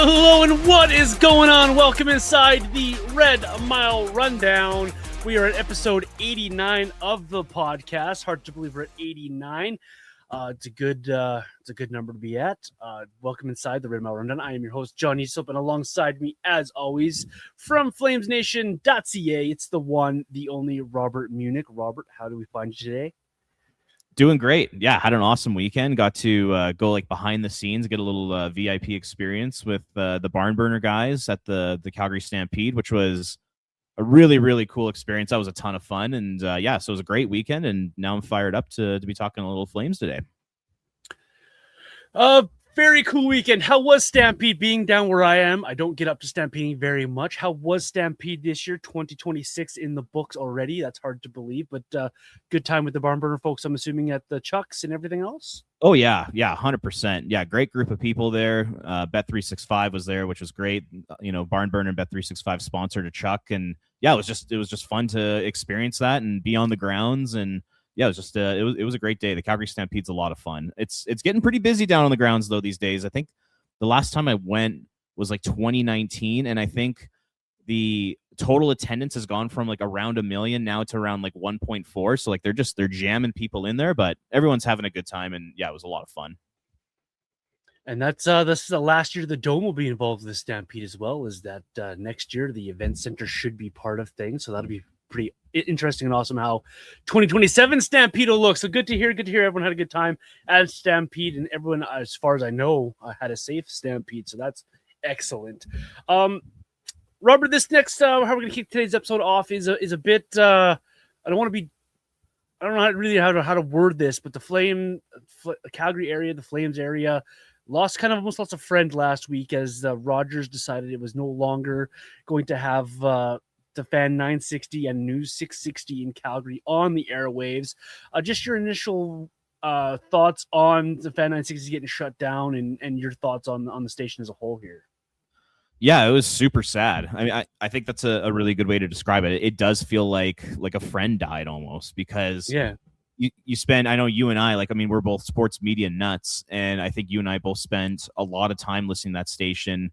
Hello and what is going on? Welcome inside the Red Mile Rundown. We are at episode 89 of the podcast. Hard to believe we're at 89. It's a good number to be at. Welcome inside the Red Mile Rundown. I am your host, John Easop, and alongside me, as always, from FlamesNation.ca, it's the one, the only Robert Munich. Robert, how do we find you today? Doing great. Yeah, had an awesome weekend. Got to go like behind the scenes, get a little VIP experience with the Barn Burner guys at the Calgary Stampede, which was a really, really cool experience. That was a ton of fun. And so it was a great weekend. And now I'm fired up to be talking a little Flames today. Very cool weekend. How was Stampede being down where I am? I don't get up to Stampeding very much. How was Stampede this year? 2026 in the books already. That's hard to believe, but good time with the Barn Burner folks, I'm assuming, at the Chucks and everything else. Oh, yeah, 100%. Yeah, great group of people there. Bet365 was there, which was great. Barn Burner and Bet365 sponsored a Chuck. And yeah, it was just fun to experience that and be on the grounds. And yeah, it was just it was a great day. The Calgary Stampede's a lot of fun. It's getting pretty busy down on the grounds though these days. I think the last time I went was like 2019, and I think the total attendance has gone from like around 1 million now to around like 1.4. So like they're jamming people in there, but everyone's having a good time, and yeah, it was a lot of fun. And that's this is the last year the Dome will be involved with the Stampede as well. Is that next year the event center should be part of things, so that'll be pretty interesting and awesome how 2027 Stampede will look. So good to hear everyone had a good time at Stampede, and everyone, as far as I know, had a safe Stampede, so that's excellent. Robert, this next how we're going to kick today's episode off is a bit I don't know how to word this, but the Calgary area, the Flames area, almost lost a friend last week as Rogers decided it was no longer going to have the Fan 960 and News 660 in Calgary on the airwaves. Just your initial thoughts on the Fan 960 getting shut down, and your thoughts on the station as a whole here. Yeah, it was super sad. I mean, I think that's a really good way to describe it. It does feel like a friend died almost, because you spend, I know you and I, we're both sports media nuts, and I think you and I both spent a lot of time listening to that station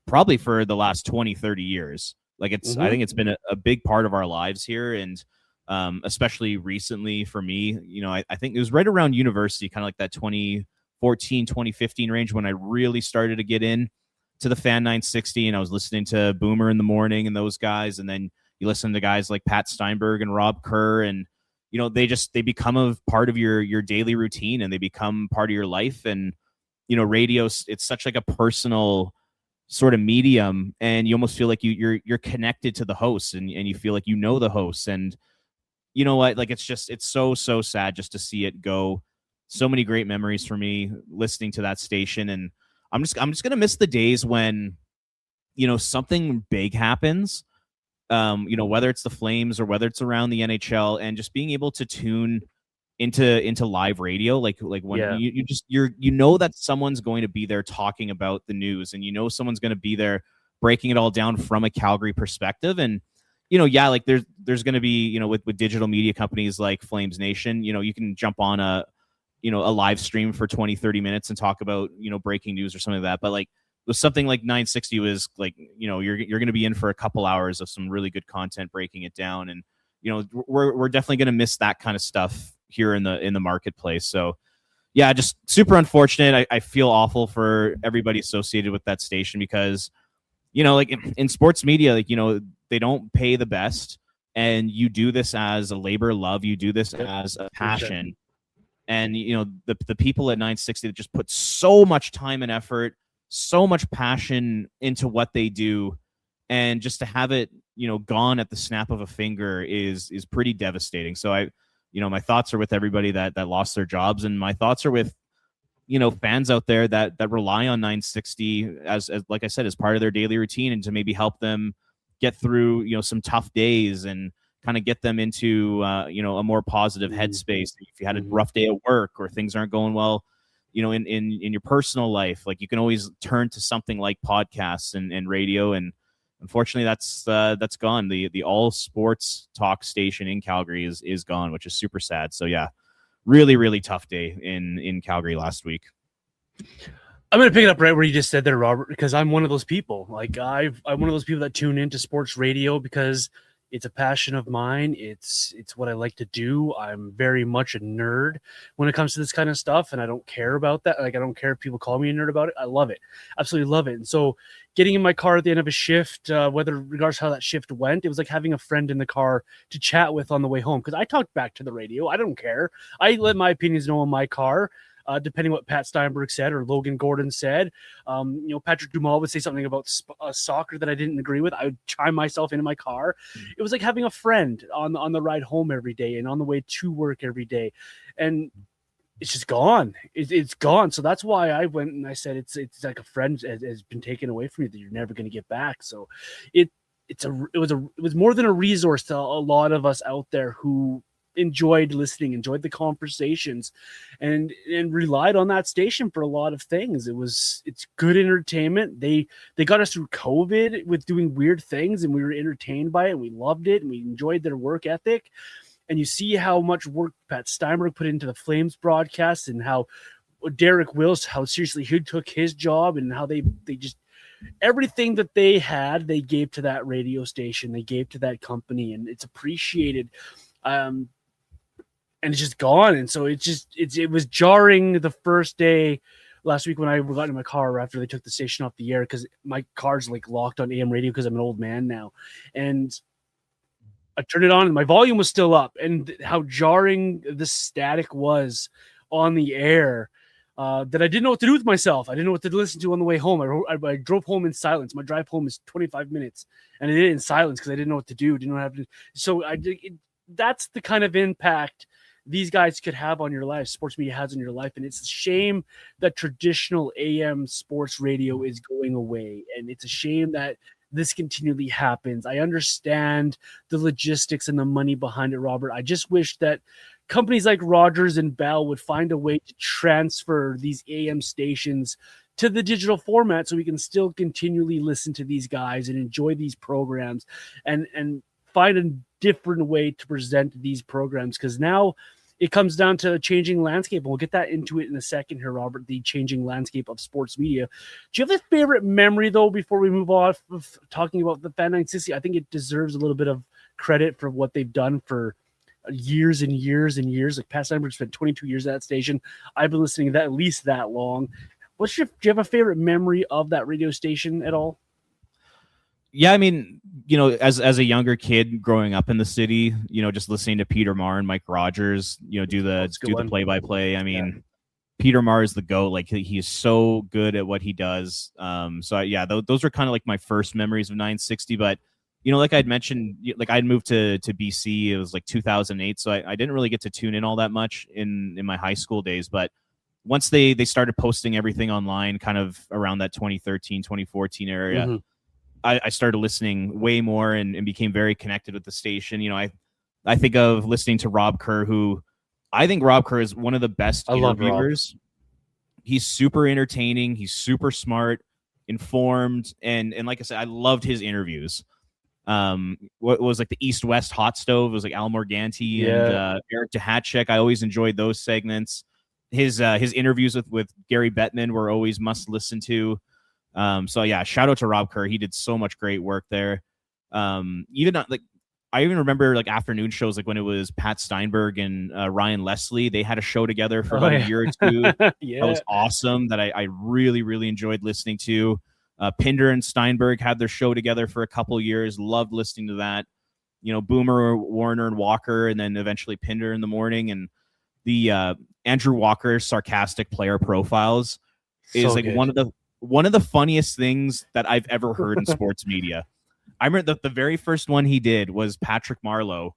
probably for the last 20, 30 years. I think it's been a big part of our lives here. And especially recently for me, I think it was right around university, kind of like that 2014, 2015 range, when I really started to get in to the Fan 960, and I was listening to Boomer in the morning and those guys. And then you listen to guys like Pat Steinberg and Rob Kerr, and, they become a part of your daily routine, and they become part of your life. And, radio, it's such like a personal sort of medium, and you almost feel like you're connected to the hosts, and you feel like the hosts. And you know what, it's so sad just to see it go. So many great memories for me listening to that station, and I'm just gonna miss the days when something big happens, whether it's the Flames or whether it's around the NHL, and just being able to tune into live radio, like when you know that someone's going to be there talking about the news, and someone's going to be there breaking it all down from a Calgary perspective. And there's going to be with digital media companies like Flames Nation, you can jump on a live stream for 20-30 minutes and talk about breaking news or something like that. But with something like 960 was you're going to be in for a couple hours of some really good content breaking it down, and we're definitely going to miss that kind of stuff here in the marketplace. So yeah, just super unfortunate. I feel awful for everybody associated with that station, because in sports media, they don't pay the best, and you do this as a labor of love, you do this as a passion. And the people at 960 that just put so much time and effort, so much passion into what they do, and just to have it gone at the snap of a finger is pretty devastating. So my thoughts are with everybody that lost their jobs, and my thoughts are with, fans out there that rely on 960 as like I said, as part of their daily routine, and to maybe help them get through, some tough days, and kind of get them into, a more positive headspace. If you had a rough day at work, or things aren't going well, in your personal life, you can always turn to something like podcasts and radio. And unfortunately, that's gone. The all sports talk station in Calgary is gone, which is super sad. So yeah, really, really tough day in Calgary last week. I'm gonna pick it up right where you just said there, Robert, because I'm one of those people. Like I'm one of those people that tune into sports radio because it's a passion of mine. It's what I like to do. I'm very much a nerd when it comes to this kind of stuff, and I don't care about that. Like I don't care if people call me a nerd about it. I love it, absolutely love it. And so, getting in my car at the end of a shift, whether regardless how that shift went, it was like having a friend in the car to chat with on the way home. Because I talked back to the radio. I don't care. I let my opinions know in my car. Depending what Pat Steinberg said or Logan Gordon said. Patrick Dumas would say something about soccer that I didn't agree with. I would chime myself into my car. It was like having a friend on the ride home every day and on the way to work every day. And it's just gone. It's gone. So that's why I went and I said it's like a friend has been taken away from you that you're never going to get back. So it was more than a resource to a lot of us out there who enjoyed listening, enjoyed the conversations, and relied on that station for a lot of things. It's good entertainment. They got us through COVID with doing weird things, and we were entertained by it, and we loved it, and we enjoyed their work ethic. And you see how much work Pat Steinberg put into the Flames broadcast, and how Derek Wills, how seriously he took his job, and how they just everything that they had, they gave to that radio station, they gave to that company, and it's appreciated. And it's just gone. And so it was jarring the first day last week when I got in my car after they took the station off the air, because my car's like locked on AM radio because I'm an old man now. And I turned it on and my volume was still up, and how jarring the static was on the air that I didn't know what to do with myself. I didn't know what to listen to on the way home. I drove home in silence. My drive home is 25 minutes, and I did it in silence because I didn't know what to do. Didn't know how to. So that's the kind of impact these guys could have on your life, sports media has on your life. And it's a shame that traditional AM sports radio is going away. And it's a shame that this continually happens. I understand the logistics and the money behind it, Robert. I just wish that companies like Rogers and Bell would find a way to transfer these AM stations to the digital format so we can still continually listen to these guys and enjoy these programs and find a different way to present these programs, because now it comes down to a changing landscape. And we'll get that into it in a second here, Robert, the changing landscape of sports media. Do you have a favorite memory, though, before we move off of talking about the Fan 960? I think it deserves a little bit of credit for what they've done for years and years and years. Like Pat Steinberg spent 22 years at that station. I've been listening to that at least that long. Do you have a favorite memory of that radio station at all? Yeah, I mean, as a younger kid growing up in the city, just listening to Peter Marr and Mike Rogers, do the play-by-play. I mean, yeah. Peter Marr is the GOAT. Like, he is so good at what he does. Those are kind of like my first memories of 960. But, like I'd mentioned, like I'd moved to BC. It was like 2008. So I didn't really get to tune in all that much in my high school days. But once they started posting everything online kind of around that 2013, 2014 area, mm-hmm. I started listening way more and became very connected with the station. I think of listening to Rob Kerr, who I think Rob Kerr is one of the best interviewers. He's super entertaining. He's super smart, informed. And like I said, I loved his interviews. What was like the East-West Hot Stove? It was like Al Morganti and Eric Duhatschek. I always enjoyed those segments. His interviews with Gary Bettman were always must listen to. Shout out to Rob Kerr. He did so much great work there. I even remember like afternoon shows, like when it was Pat Steinberg and Ryan Leslie. They had a show together for about a year or two. Yeah. That was awesome. That I really, really enjoyed listening to. Pinder and Steinberg had their show together for a couple of years. Loved listening to that. Boomer, Warner, and Walker, and then eventually Pinder in the morning. And the Andrew Walker sarcastic player profiles is so like good. One of the funniest things that I've ever heard in sports media. I remember the very first one he did was Patrick Marleau.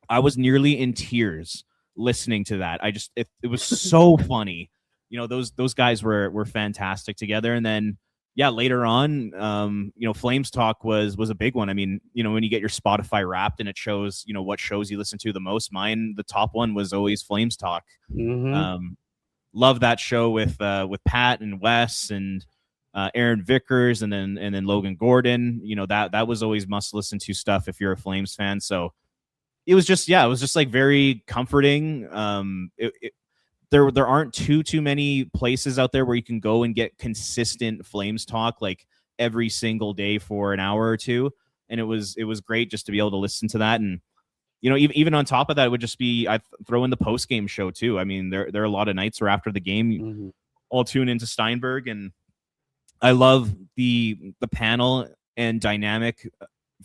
I was nearly in tears listening to that. It was so funny. Those guys were fantastic together. And then later on, Flames Talk was a big one. I mean, when you get your Spotify Wrapped and it shows, what shows you listen to the most. Mine, the top one was always Flames Talk. Mm-hmm. Love that show with Pat and Wes and Aaron Vickers and then Logan Gordon. That was always must listen to stuff if you're a Flames fan. So it was just like very comforting. there aren't too many places out there where you can go and get consistent Flames talk like every single day for an hour or two. And it was great just to be able to listen to that. And even on top of that, it would just be I throw in the post game show too. I mean, there are a lot of nights where after the game, I'll tune into Steinberg, and I love the panel and dynamic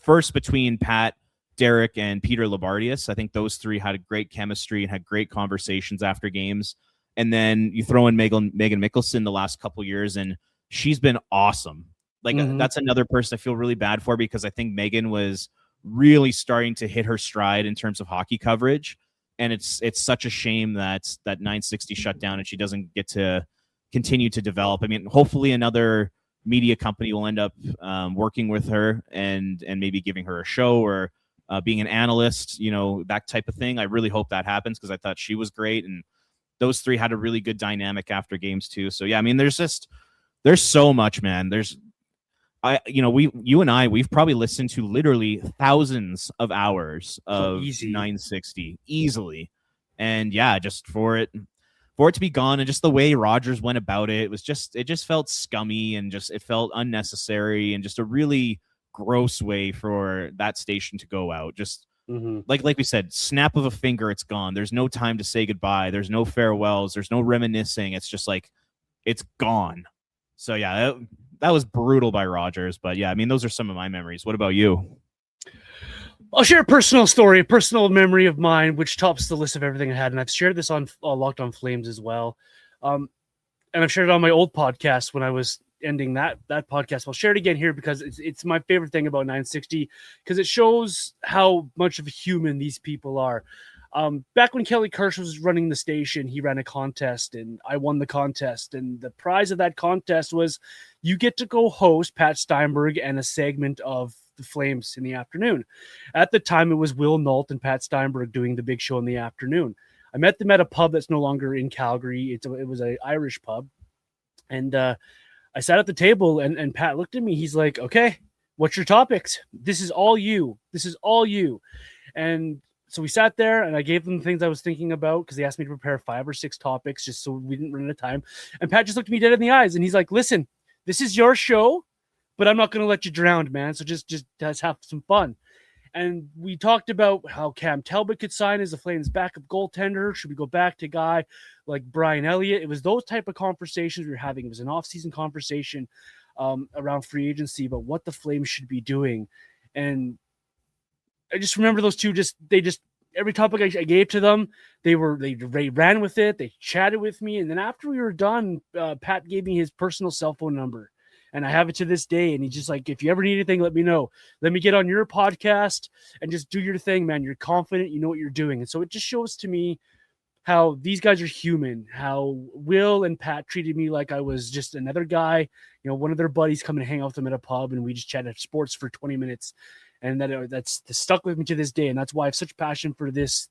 first between Pat, Derek, and Peter Labardius. I think those three had a great chemistry and had great conversations after games. And then you throw in Megan Mickelson the last couple years, and she's been awesome. Like that's another person I feel really bad for, because I think Megan was really starting to hit her stride in terms of hockey coverage. And it's such a shame that 960 shut down and she doesn't get to continue to develop. I mean, hopefully another media company will end up working with her and maybe giving her a show or being an analyst, that type of thing. I really hope that happens, because I thought she was great. And those three had a really good dynamic after games too. So yeah, I mean, there's so much, man. You and I, we've probably listened to literally thousands of hours of 960 easily. And yeah, just for it to be gone, and just the way Rogers went about it, it just felt scummy, and it felt unnecessary, and just a really gross way for that station to go out. Just like we said, snap of a finger, it's gone. There's no time to say goodbye. There's no farewells. There's no reminiscing. It's just like, it's gone. So yeah, that was brutal by Rogers. But yeah, I mean, those are some of my memories. What about you? I'll share a personal story, a personal memory of mine, which tops the list of everything I had. And I've shared this on Locked on Flames as well. And I've shared it on my old podcast when I was ending that podcast. I'll share it again here because it's my favorite thing about 960, because it shows how much of a human these people are. Back when Kelly Kirsch was running the station, he ran a contest and I won the contest. And the prize of that contest was you get to go host Pat Steinberg and a segment of the Flames in the afternoon. At the time, it was Will Nault and Pat Steinberg doing the big show in the afternoon. I met them at a pub that's no longer in Calgary. It was an Irish pub. And I sat at the table and Pat looked at me. He's like, okay, what's your topics? This is all you. This is all you. And so we sat there and I gave them the things I was thinking about, because they asked me to prepare 5 or 6 topics just so we didn't run out of time. And Pat just looked at me dead in the eyes and he's like, listen, this is your show, but I'm not going to let you drown, man. So just let's have some fun. And we talked about how Cam Talbot could sign as the Flames backup goaltender. Should we go back to a guy like Brian Elliott? It was those type of conversations we were having. It was an off-season conversation around free agency about what the Flames should be doing. And I just remember those two, every topic I gave to them, they ran with it. They chatted with me. And then after we were done, Pat gave me his personal cell phone number. And I have it to this day. And he's just like, if you ever need anything, let me know. Let me get on your podcast and just do your thing, man. You're confident. You know what you're doing. And so it just shows to me how these guys are human, how Will and Pat treated me like I was just another guy, one of their buddies coming to hang out with them at a pub. And we just chatted sports for 20 minutes. And that's stuck with me to this day. And that's why I have such passion for this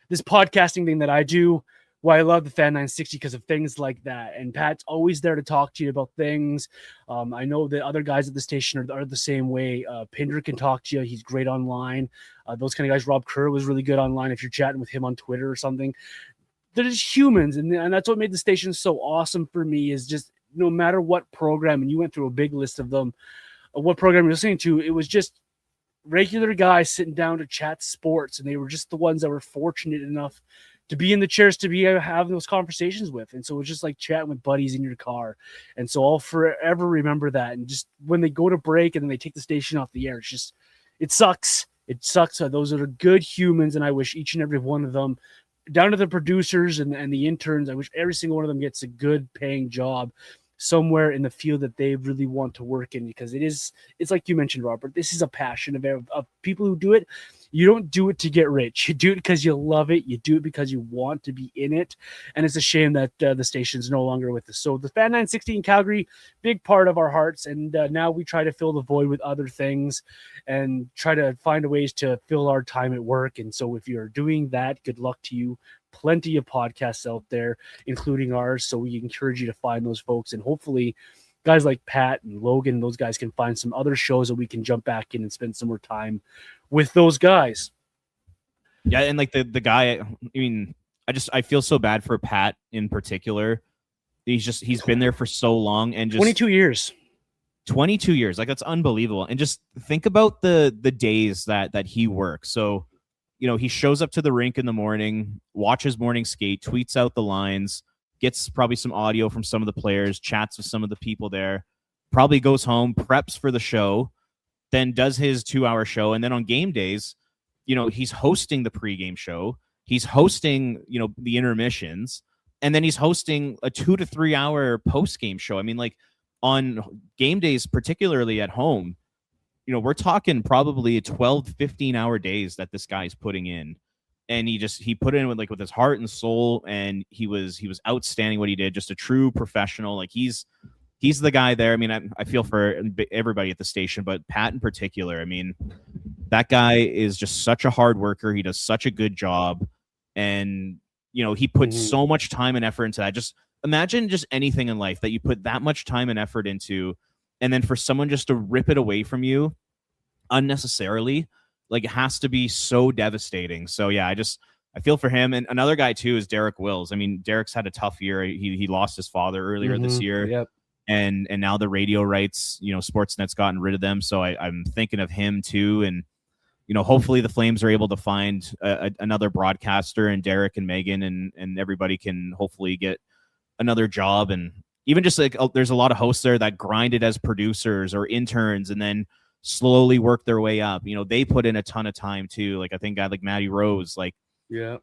podcasting thing that I do. Why I love the Fan 960, because of things like that. And Pat's always there to talk to you about things. I know that other guys at the station are the same way. Pinder can talk to you. He's great online. Those kind of guys. Rob Kerr was really good online. If you're chatting with him on Twitter or something, they're just humans. And that's what made the station so awesome for me, is just no matter what program, and you went through a big list of them, what program you're listening to, it was just regular guys sitting down to chat sports. And they were just the ones that were fortunate enough to be in the chairs to be having those conversations with. And so it's just like chatting with buddies in your car. And so I'll forever remember that. And just when they go to break and then they take the station off the air, it sucks. It sucks. Those are good humans. And I wish each and every one of them, down to the producers and the interns, I wish every single one of them gets a good paying job somewhere in the field that they really want to work in, because it's like you mentioned, Robert, this is a passion of people who do it. You don't do it to get rich. You do it because you love it. You do it because you want to be in it. And it's a shame that the station's no longer with us. So the Fan 960 in Calgary, big part of our hearts. And now we try to fill the void with other things and try to find ways to fill our time at work. And so if you're doing that, good luck to you. Plenty of podcasts out there, including ours. So we encourage you to find those folks. And hopefully guys like Pat and Logan, those guys can find some other shows that we can jump back in and spend some more time with those guys. Yeah, and like the guy, I mean, I feel so bad for Pat in particular. He's been there for so long, and just 22 years. 22 years. Like, that's unbelievable. And just think about the days that he works. So, he shows up to the rink in the morning, watches morning skate, tweets out the lines, gets probably some audio from some of the players, chats with some of the people there, probably goes home, preps for the show, then does his 2-hour show. And then on game days, he's hosting the pregame show. He's hosting, the intermissions, and then he's hosting a 2 to 3 hour post-game show. I mean, like, on game days, particularly at home, we're talking probably 12, 15-hour days that this guy's putting in. And he put in with his heart and soul, and he was outstanding what he did. Just a true professional. Like, he's the guy there. I mean, I feel for everybody at the station, but Pat in particular. I mean, that guy is just such a hard worker. He does such a good job, and he puts so much time and effort into that. Just imagine just anything in life that you put that much time and effort into, and then for someone just to rip it away from you unnecessarily. Like, it has to be so devastating. So yeah, I feel for him. And another guy too is Derek Wills. I mean, Derek's had a tough year. He lost his father earlier this year. Yep. And now the radio rights, Sportsnet's gotten rid of them. So I'm thinking of him too. And, hopefully the Flames are able to find another broadcaster, and Derek and Megan and everybody can hopefully get another job. And even just there's a lot of hosts there that grinded as producers or interns and then slowly work their way up. They put in a ton of time too. Like, I think guy like Matty Rose, like, yeah,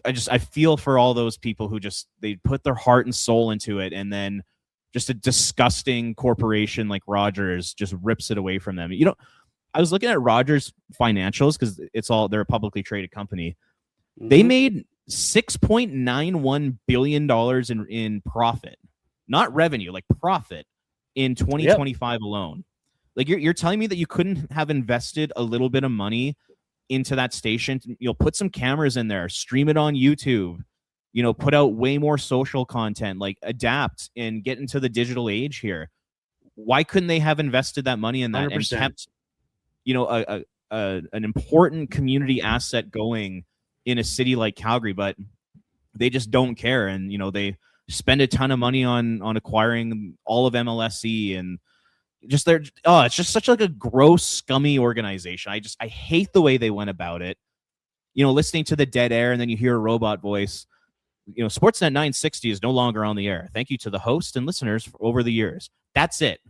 I feel for all those people who they put their heart and soul into it, and then just a disgusting corporation like Rogers just rips it away from them. I was looking at Rogers financials because they're a publicly traded company. They made $6.91 billion in profit, not revenue, like profit, in 2025 alone. Like, you're telling me that you couldn't have invested a little bit of money into that station? Put some cameras in there, stream it on YouTube, put out way more social content, like adapt and get into the digital age here. Why couldn't they have invested that money in that 100%. and kept, an important community asset going in a city like Calgary? But they just don't care. And, they spend a ton of money on acquiring all of MLSE, and it's just such like a gross, scummy organization. I hate the way they went about it. Listening to the dead air, and then you hear a robot voice. Sportsnet 960 is no longer on the air. Thank you to the host and listeners over the years. That's it.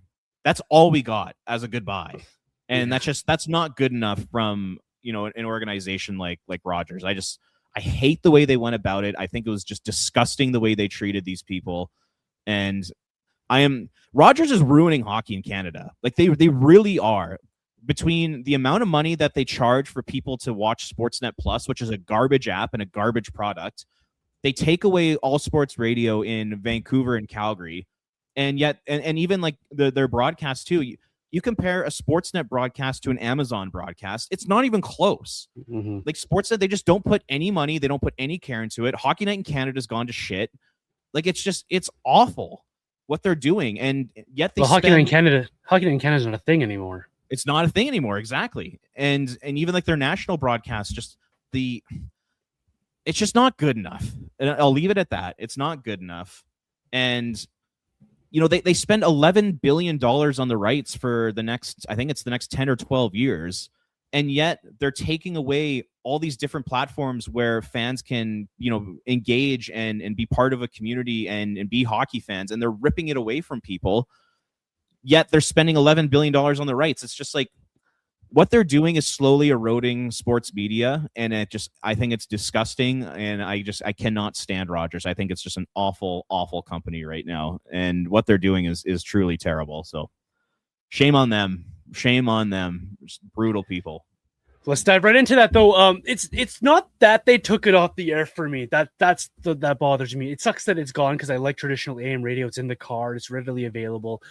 That's all we got as a goodbye. And that's not good enough from, an organization like Rogers. I hate the way they went about it. I think it was just disgusting the way they treated these people. And Rogers is ruining hockey in Canada. Like, they really are. Between the amount of money that they charge for people to watch Sportsnet Plus, which is a garbage app and a garbage product, they take away all sports radio in Vancouver and Calgary, and yet, and even like their broadcast too. You compare a Sportsnet broadcast to an Amazon broadcast, it's not even close. Like, Sportsnet, they just don't put any money, they don't put any care into it. Hockey Night in Canada's gone to shit. Like, it's awful what they're doing, and yet Hockey Night in Canada is not a thing anymore. It's not a thing anymore, exactly. And even like their national broadcast, it's just not good enough. And I'll leave it at that. It's not good enough. And they spend $11 billion on the rights for the next 10 or 12 years. And yet they're taking away all these different platforms where fans can, engage and be part of a community and be hockey fans. And they're ripping it away from people. Yet they're spending $11 billion on the rights. It's just like, what they're doing is slowly eroding sports media. And I think it's disgusting. And I cannot stand Rogers. I think it's just an awful, awful company right now. And what they're doing is truly terrible. So shame on them. Shame on them. Just brutal people. Let's dive right into that, though. It's not that they took it off the air for me. That bothers me. It sucks that it's gone because I like traditional AM radio. It's in the car. It's readily available.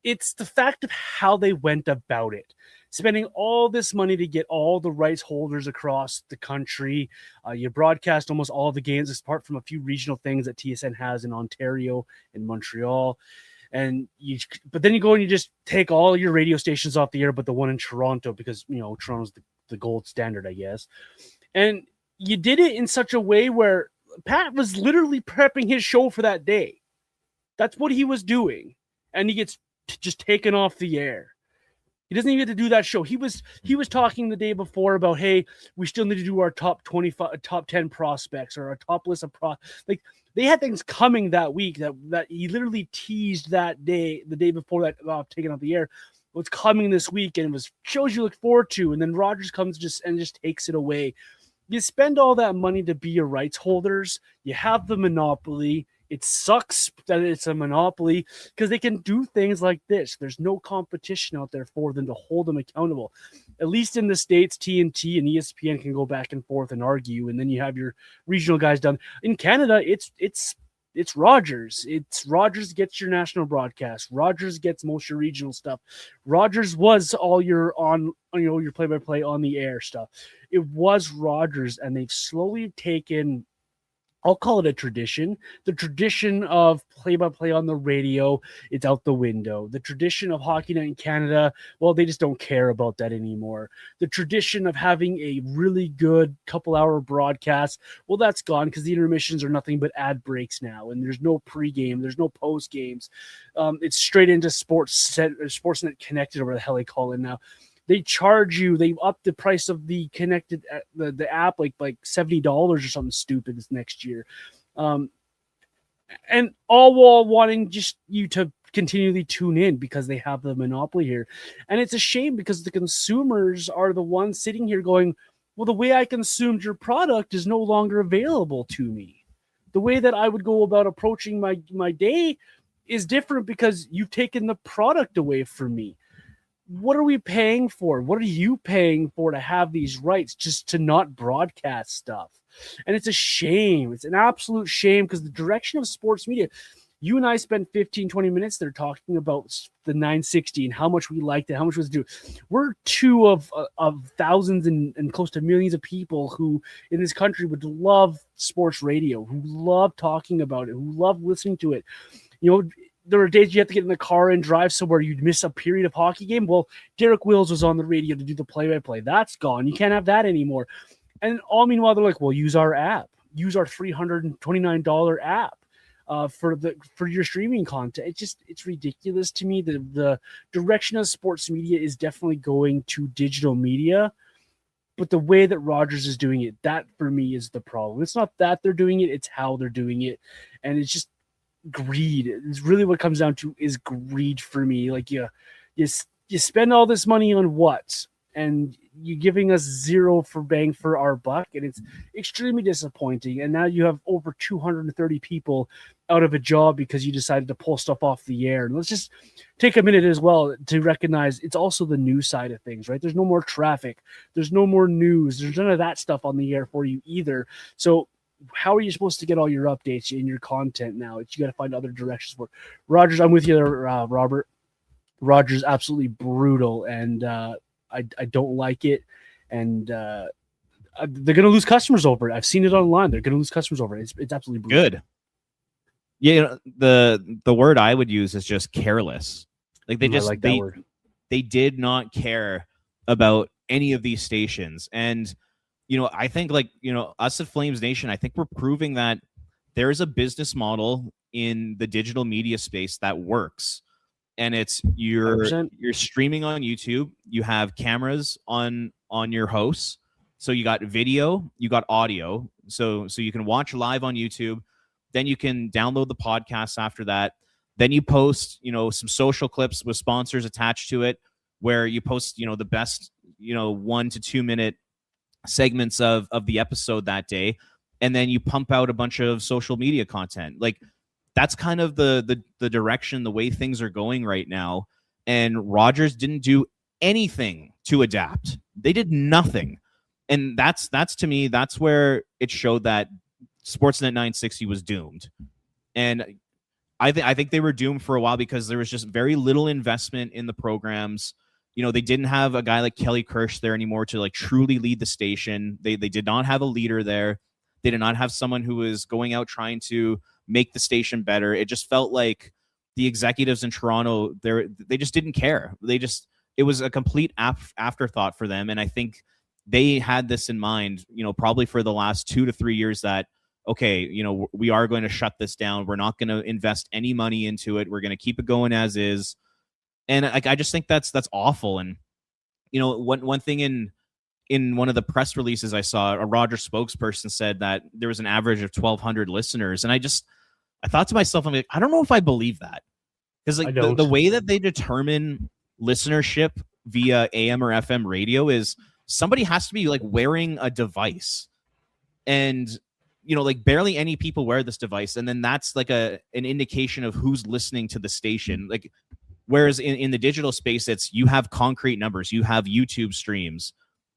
It's the fact of how they went about it. Spending all this money to get all the rights holders across the country. You broadcast almost all the games, apart from a few regional things that TSN has in Ontario and Montreal. But then you go and you just take all your radio stations off the air, but the one in Toronto, because Toronto's the gold standard, I guess. And you did it in such a way where Pat was literally prepping his show for that day. That's what he was doing. And he gets just taken off the air. He doesn't even get to do that show. He was talking the day before about, hey, we still need to do our top 25, top 10 prospects or our top list of like they had things coming that week that he literally teased that day, the day before that taken off the air. What's coming this week, and it was shows you look forward to, and then Rogers comes just takes it away. You spend all that money to be your rights holders. You have the monopoly. It sucks that it's a monopoly because they can do things like this. There's no competition out there for them to hold them accountable. At least in the States, TNT and ESPN can go back and forth and argue, and then you have your regional guys done. In Canada, it's Rogers. It's Rogers gets your national broadcast. Rogers gets most of your regional stuff. Rogers was all your your play-by-play on the air stuff. It was Rogers, and they've slowly taken, I'll call it a tradition. The tradition of play-by-play on the radio, it's out the window. The tradition of Hockey Night in Canada, well, they just don't care about that anymore. The tradition of having a really good couple-hour broadcast, well, that's gone because the intermissions are nothing but ad breaks now, and there's no pregame, there's no post-games. It's straight into Sportsnet Connected, or whatever the hell they call it now. They charge you. They up the price of the connected the app like $70 or something stupid this next year, and all while wanting just you to continually tune in because they have the monopoly here. And it's a shame because the consumers are the ones sitting here going, well, the way I consumed your product is no longer available to me. The way that I would go about approaching my day is different because you've taken the product away from me. What are we paying for? What are you paying for to have these rights just to not broadcast stuff? And it's a shame. It's an absolute shame because the direction of sports media, you and I spent 15, 20 minutes there talking about the 960 and how much we liked it, how much was due. We're two of thousands and close to millions of people who in this country would love sports radio, who love talking about it, who love listening to it. There were days you have to get in the car and drive somewhere you'd miss a period of hockey game. Well, Derek Wills was on the radio to do the play-by-play. That's gone. You can't have that anymore. And all meanwhile, they're like, well, use our app. Use our $329 app for your streaming content. It's ridiculous to me. The direction of sports media is definitely going to digital media. But the way that Rogers is doing it, that for me is the problem. It's not that they're doing it, it's how they're doing it. And it's just greed. It's really what it comes down to is greed for me. Like you spend all this money on what, and you're giving us zero for bang for our buck, and it's extremely disappointing. And now you have over 230 people out of a job because you decided to pull stuff off the air. And let's just take a minute as well to recognize it's also the news side of things, right? There's no more traffic, there's no more news, there's none of that stuff on the air for you either. So how are you supposed to get all your updates in your content now? You got to find other directions for Rogers. I'm with you there, Robert. Rogers absolutely brutal, and I don't like it. And they're going to lose customers over it. I've seen it online. They're going to lose customers over it. It's absolutely brutal. Good. Yeah, the word I would use is just careless. Like they did not care about any of these stations. And I think us at Flames Nation, I think we're proving that there is a business model in the digital media space that works. And it's you're streaming on YouTube. You have cameras on your hosts. So you got video, you got audio. So you can watch live on YouTube. Then you can download the podcast after that. Then you post, some social clips with sponsors attached to it, where you post, the best, 1 to 2 minute segments of the episode that day, and then you pump out a bunch of social media content. Like that's kind of the direction, the way things are going right now. And Rogers didn't do anything to adapt. They did nothing. And that's to me, that's where it showed that Sportsnet 960 was doomed. And I think they were doomed for a while because there was just very little investment in the programs. They didn't have a guy like Kelly Kirsch there anymore to truly lead the station. They did not have a leader there. They did not have someone who was going out trying to make the station better. It just felt like the executives in Toronto, they just didn't care. It was a complete afterthought for them. And I think they had this in mind, probably for the last 2 to 3 years that, okay, we are going to shut this down. We're not going to invest any money into it. We're going to keep it going as is. And I just think that's awful. And, one thing in one of the press releases I saw, a Rogers spokesperson said that there was an average of 1,200 listeners. And I thought to myself, I'm like, I don't know if I believe that. Because like the way that they determine listenership via AM or FM radio is somebody has to be like wearing a device. And, like barely any people wear this device. And then that's like an indication of who's listening to the station. Like, whereas in the digital space, you have concrete numbers, you have YouTube streams,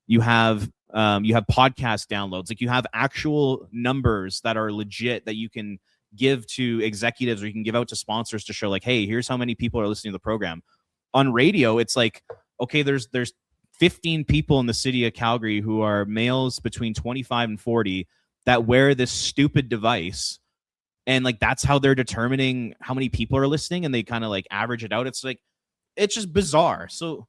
you have podcast downloads, like you have actual numbers that are legit that you can give to executives or you can give out to sponsors to show like, hey, here's how many people are listening to the program. On radio, it's like, okay, there's 15 people in the city of Calgary who are males between 25 and 40 that wear this stupid device. And like, that's how they're determining how many people are listening. And they kind of like average it out. It's like, it's just bizarre. So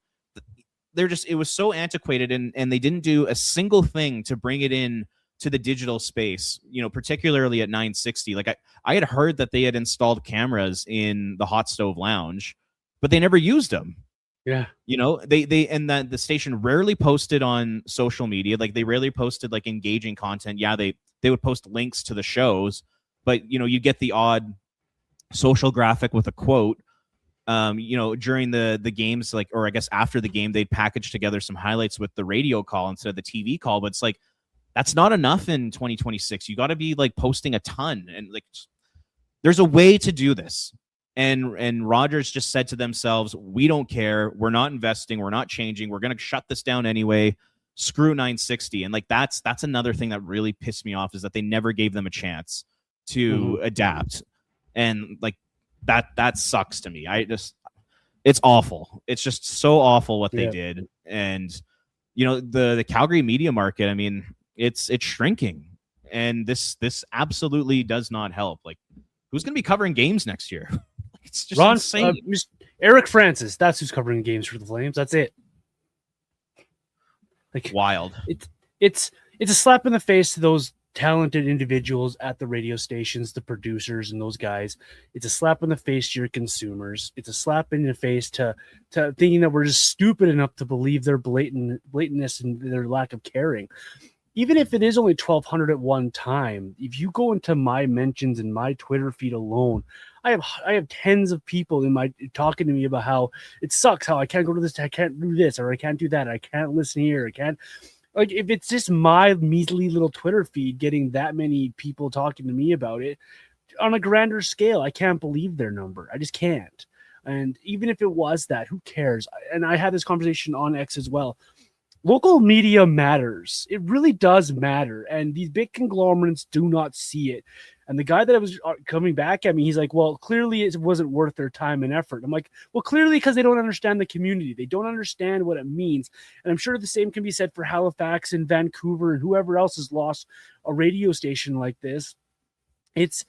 it was so antiquated and they didn't do a single thing to bring it in to the digital space, particularly at 960. Like I had heard that they had installed cameras in the hot stove lounge, but they never used them. Yeah. They and that the station rarely posted on social media. Like they rarely posted like engaging content. Yeah, they would post links to the shows, but you get the odd social graphic with a quote. During the games, like, or I guess after the game, they'd package together some highlights with the radio call instead of the TV call. But it's like, that's not enough in 2026. You got to be like posting a ton, and like, there's a way to do this. And Rogers just said to themselves, we don't care. We're not investing. We're not changing. We're going to shut this down anyway. Screw 960. And like, that's another thing that really pissed me off, is that they never gave them a chance to adapt. And like, that sucks to me. It's awful. It's just so awful what they did. And, the Calgary media market, I mean, it's shrinking, and this absolutely does not help. Like, who's going to be covering games next year? It's just insane. Eric Francis, that's who's covering games for the Flames. That's it. Like, wild. It's a slap in the face to those talented individuals at the radio stations, the producers and those guys. It's a slap in the face to your consumers. It's a slap in the face to thinking that we're just stupid enough to believe their blatantness and their lack of caring. Even if it is only 1,200 at one time, if you go into my mentions in my Twitter feed alone, I have tens of people talking to me about how it sucks, how I can't go to this, I can't do this, or I can't do that, I can't listen here, I can't. Like, if it's just my measly little Twitter feed getting that many people talking to me about it on a grander scale, I can't believe their number. I just can't. And even if it was that, who cares? And I had this conversation on X as well. Local media matters. It really does matter. And these big conglomerates do not see it. And the guy that was coming back at me, he's like, well, clearly it wasn't worth their time and effort. I'm like, well, clearly because they don't understand the community. They don't understand what it means. And I'm sure the same can be said for Halifax and Vancouver and whoever else has lost a radio station like this. It's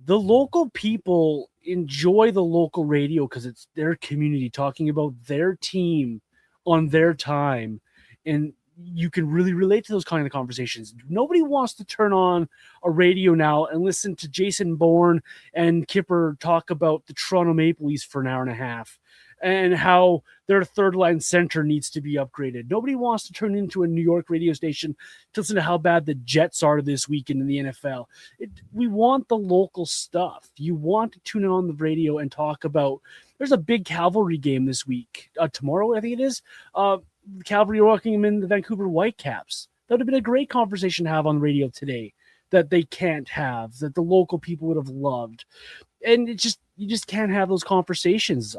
the local people enjoy the local radio because it's their community talking about their team on their time. And you can really relate to those kind of conversations. Nobody wants to turn on a radio now and listen to Jason Bourne and Kipper talk about the Toronto Maple Leafs for an hour and a half and how their third line center needs to be upgraded. Nobody wants to turn into a New York radio station to listen to how bad the Jets are this weekend in the NFL. We want the local stuff. You want to tune in on the radio and talk about, there's a big Cavalry game this week. Tomorrow, I think it is. Calgary welcoming them in the Vancouver Whitecaps. That would have been a great conversation to have on the radio today that they can't have, that the local people would have loved. And you just can't have those conversations.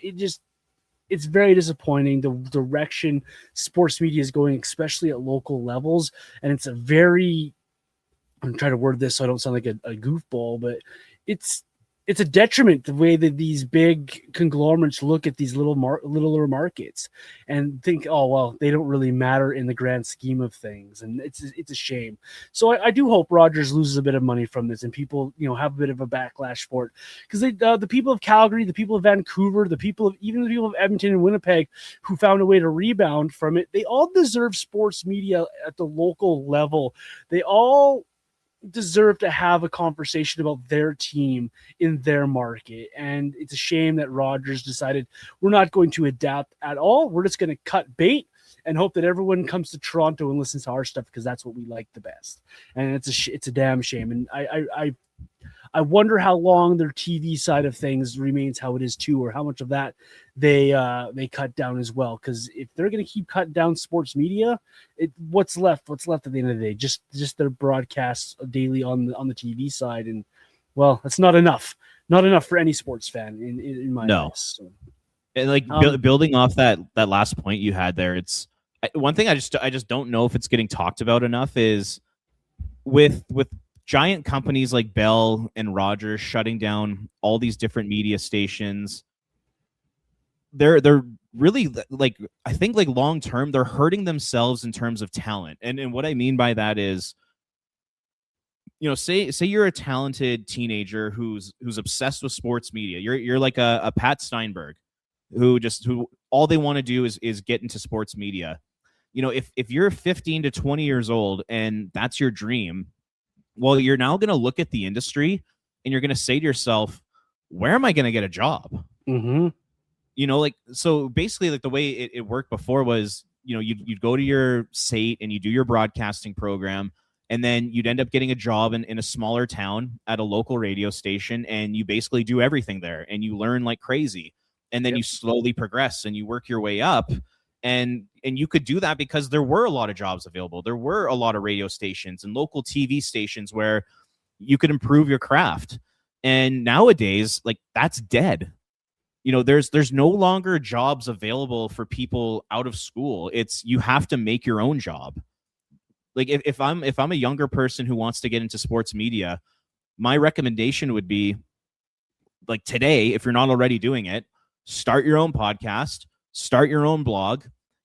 It's very disappointing the direction sports media is going, especially at local levels. And it's I'm trying to word this so I don't sound like a goofball, but it's it's a detriment the way that these big conglomerates look at these littler markets and think, oh well, they don't really matter in the grand scheme of things, and it's a shame. So I do hope Rogers loses a bit of money from this, and people have a bit of a backlash for it, because the people of Calgary, the people of Vancouver, even the people of Edmonton and Winnipeg who found a way to rebound from it, they all deserve sports media at the local level. They all deserve to have a conversation about their team in their market. And it's a shame that Rogers decided, we're not going to adapt at all. We're just going to cut bait and hope that everyone comes to Toronto and listens to our stuff, because that's what we like the best. And it's a damn shame. And I wonder how long their TV side of things remains how it is too, or how much of that they cut down as well. Because if they're going to keep cutting down sports media, what's left at the end of the day? Just their broadcasts daily on the TV side, and well, that's not enough for any sports fan in my eyes. So. And like building off that last point you had there, it's one thing I just don't know if it's getting talked about enough is with giant companies like Bell and Rogers shutting down all these different media stations. They're really, like, I think, like, long term, they're hurting themselves in terms of talent. And what I mean by that is, say you're a talented teenager who's obsessed with sports media. You're like a Pat Steinberg who all they want to do is get into sports media. If you're 15 to 20 years old and that's your dream, well, you're now going to look at the industry and you're going to say to yourself, where am I going to get a job? Mm-hmm. So basically, like, the way it worked before was, you'd go to your SAT and you do your broadcasting program, and then you'd end up getting a job in a smaller town at a local radio station, and you basically do everything there and you learn like crazy. And then you slowly progress and you work your way up. And you could do that because there were a lot of jobs available. There were a lot of radio stations and local TV stations where you could improve your craft. And nowadays, like, that's dead. There's no longer jobs available for people out of school. You have to make your own job. Like, if I'm a younger person who wants to get into sports media, my recommendation would be, like, today, if you're not already doing it, start your own podcast, start your own blog,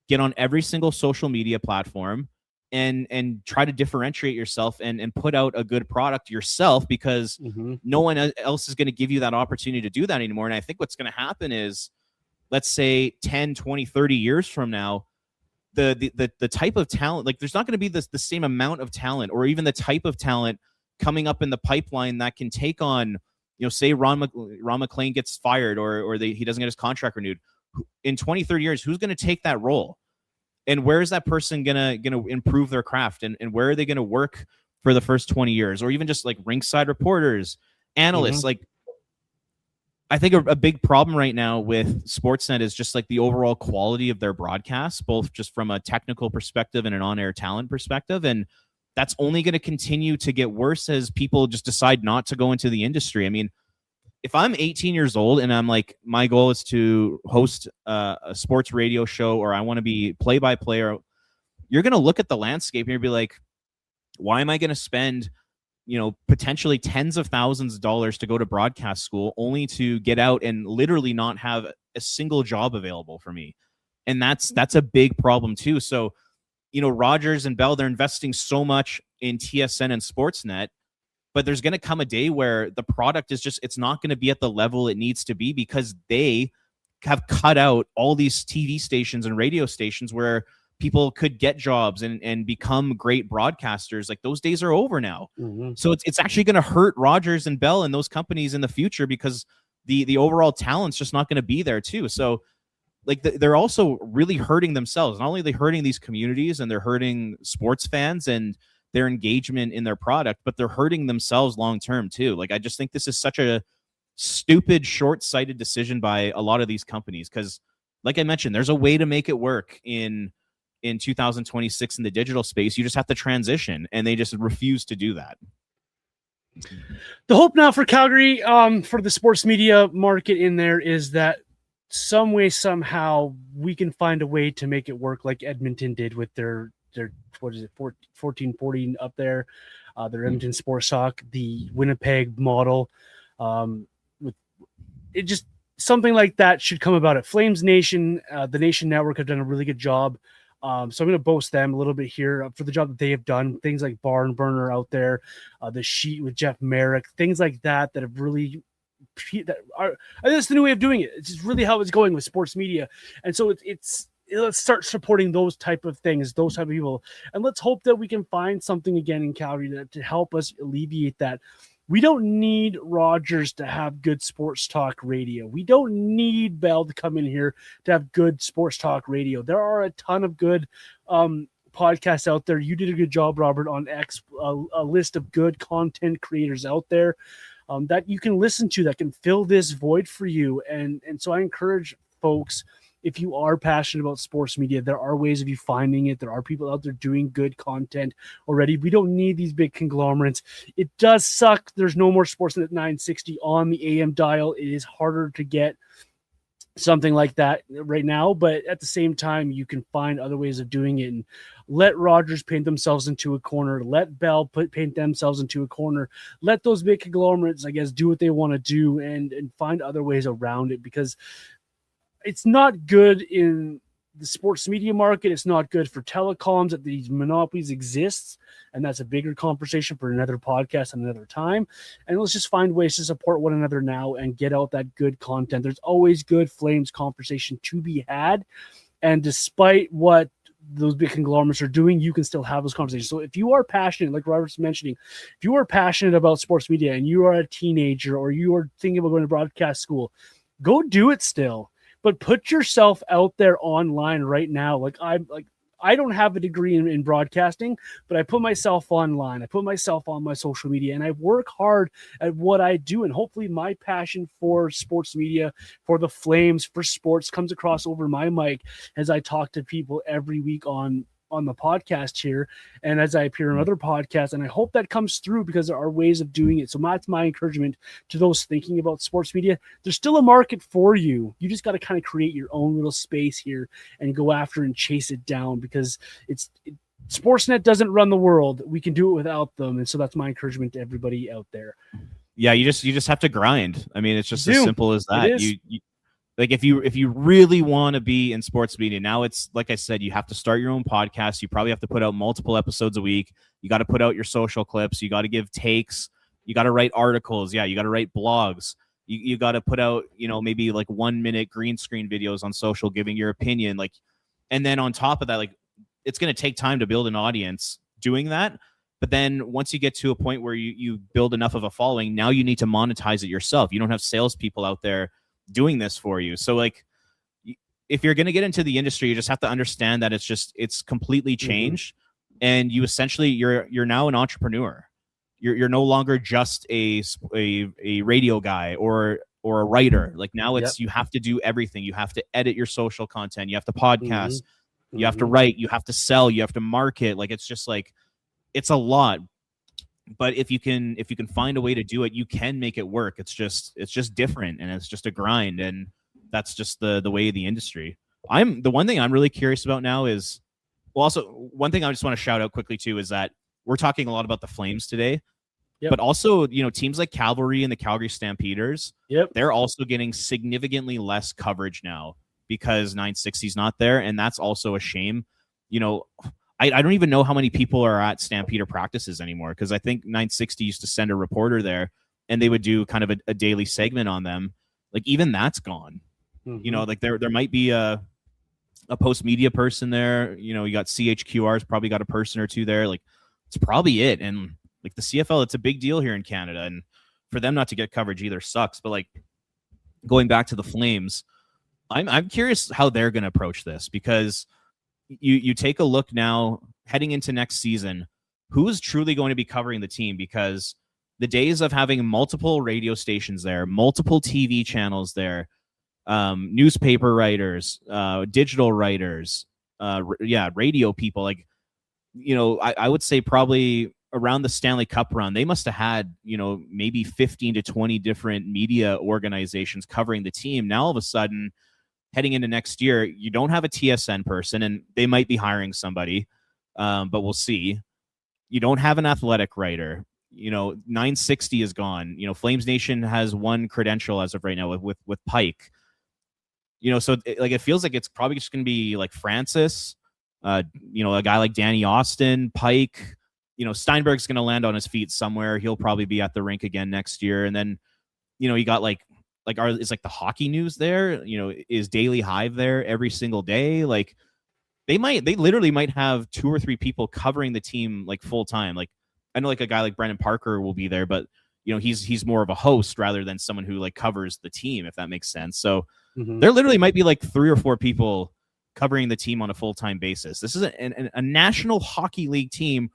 get on every single social media platform, and try to differentiate yourself and put out a good product yourself, because no one else is going to give you that opportunity to do that anymore. And I think what's going to happen is, let's say 10, 20, 30 years from now, the type of talent, like, there's not going to be the same amount of talent, or even the type of talent coming up in the pipeline that can take on, say Ron McLean gets fired, or he doesn't get his contract renewed. In 20, 30 years, who's going to take that role? And where is that person gonna improve their craft? And where are they going to work for the first 20 years? Or even just like rinkside reporters, analysts. Like, I think a big problem right now with Sportsnet is just like the overall quality of their broadcasts, both just from a technical perspective and an on-air talent perspective. And that's only going to continue to get worse as people just decide not to go into the industry. I mean, if I'm 18 years old and I'm like, my goal is to host a sports radio show, or I want to be play-by-play, or you're going to look at the landscape and you'll be like, why am I going to spend, potentially tens of thousands of dollars to go to broadcast school only to get out and literally not have a single job available for me? And that's a big problem too. So, Rogers and Bell, they're investing so much in TSN and Sportsnet, but there's going to come a day where the product is it's not going to be at the level it needs to be, because they have cut out all these TV stations and radio stations where people could get jobs and become great broadcasters. Like, those days are over now. So it's actually going to hurt Rogers and Bell and those companies in the future, because the overall talent's just not going to be there too. So, like, they're also really hurting themselves. Not only are they hurting these communities, and they're hurting sports fans and their engagement in their product, but they're hurting themselves long term too. Like, I just think this is such a stupid, short-sighted decision by a lot of these companies, because, like I mentioned, there's a way to make it work in 2026 in the digital space. You just have to transition, and they just refuse to do that. The hope now for Calgary, for the sports media market in there, is that some way, somehow, we can find a way to make it work like Edmonton did with their 14-14 up there, their Edmonton Sports Talk, the Winnipeg model. it just something like that should come about at Flames Nation. The Nation Network have done a really good job. So I'm going to boast them a little bit here for the job that they have done. Things like Barn Burner out there, the Sheet with Jeff Merrick, things like that have really that's the new way of doing it. It's just really how it's going with sports media, and so let's start supporting those type of things, those type of people, and let's hope that we can find something again in Calgary to help us alleviate that. We don't need Rogers to have good sports talk radio. We don't need Bell to come in here to have good sports talk radio. There are a ton of good podcasts out there. You did a good job, Robert, on X, a list of good content creators out there that you can listen to that can fill this void for you. And so I encourage folks, if you are passionate about sports media, there are ways of you finding it. There are people out there doing good content already. We don't need these big conglomerates. It does suck. There's no more Sportsnet 960 on the AM dial. It is harder to get something like that right now, but at the same time, you can find other ways of doing it, and let Rogers paint themselves into a corner. Let Bell paint themselves into a corner. Let those big conglomerates, I guess, do what they want to do and find other ways around it, because it's not good in the sports media market. It's not good for telecoms that these monopolies exist. And that's a bigger conversation for another podcast another time. And let's just find ways to support one another now and get out that good content. There's always good Flames conversation to be had. And despite what those big conglomerates are doing, you can still have those conversations. So if you are passionate, like Robert's mentioning, if you are passionate about sports media and you are a teenager or you are thinking about going to broadcast school, go do it still. But put yourself out there online right now. I don't have a degree in broadcasting, but I put myself online. I put myself on my social media, and I work hard at what I do. And hopefully my passion for sports media, for the Flames, for sports comes across over my mic as I talk to people every week on the podcast here, and as I appear on other podcasts. And I hope that comes through, because there are ways of doing it. So that's my encouragement to those thinking about sports media. There's still a market for you. You just got to kind of create your own little space here and go after and chase it down, because Sportsnet doesn't run the world. We can do it without them. And so that's my encouragement to everybody out there. Yeah, you just have to grind. I mean, it's just as simple as that. You like if you really want to be in sports media, now it's like I said, you have to start your own podcast. You probably have to put out multiple episodes a week. You got to put out your social clips. You got to give takes. You got to write articles. Yeah, you got to write blogs. You got to put out, maybe like 1 minute green screen videos on social, giving your opinion. And then on top of that, it's going to take time to build an audience doing that. But then once you get to a point where you build enough of a following, now you need to monetize it yourself. You don't have salespeople out there doing this for you. So if you're going to get into the industry, you just have to understand that it's completely changed. And you essentially you're now an entrepreneur. You're no longer just a radio guy or a writer. Now you have to do everything. You have to edit your social content. You have to podcast. You have to write. You have to sell. You have to market. It's a lot. But if you can find a way to do it, you can make it work. It's just different, and it's just a grind, and that's just the way of the industry. The one thing I'm really curious about now is, well, also one thing I just want to shout out quickly too is that we're talking a lot about the Flames today, but also teams like Calgary and the Calgary Stampeders, they're also getting significantly less coverage now because 960 is not there, and that's also a shame. I don't even know how many people are at Stampeder practices anymore, because I think 960 used to send a reporter there and they would do kind of a daily segment on them. Even that's gone. There might be a post media person there. You got CHQR's probably got a person or two there. It's probably it. And the CFL, it's a big deal here in Canada, and for them not to get coverage either sucks. But going back to the Flames, I'm curious how they're going to approach this, because you take a look now heading into next season, who is truly going to be covering the team? Because the days of having multiple radio stations there, multiple TV channels there, newspaper writers, digital writers, radio people, I would say probably around the Stanley Cup run, they must have had, maybe 15 to 20 different media organizations covering the team. Now, all of a sudden, heading into next year, you don't have a TSN person, and they might be hiring somebody, but we'll see. You don't have an athletic writer. 960 is gone. Flames Nation has one credential as of right now with Pike. So it feels like it's probably just going to be like Francis, a guy like Danny Austin, Pike. Steinberg's going to land on his feet somewhere. He'll probably be at the rink again next year. And then, you got is the hockey news there? Is Daily Hive there every single day? Like they literally might have 2 or 3 people covering the team like full time. Like I know like a guy like Brendan Parker will be there, but he's more of a host rather than someone who like covers the team, if that makes sense. So there literally might be like 3 or 4 people covering the team on a full-time basis. This is a National Hockey League team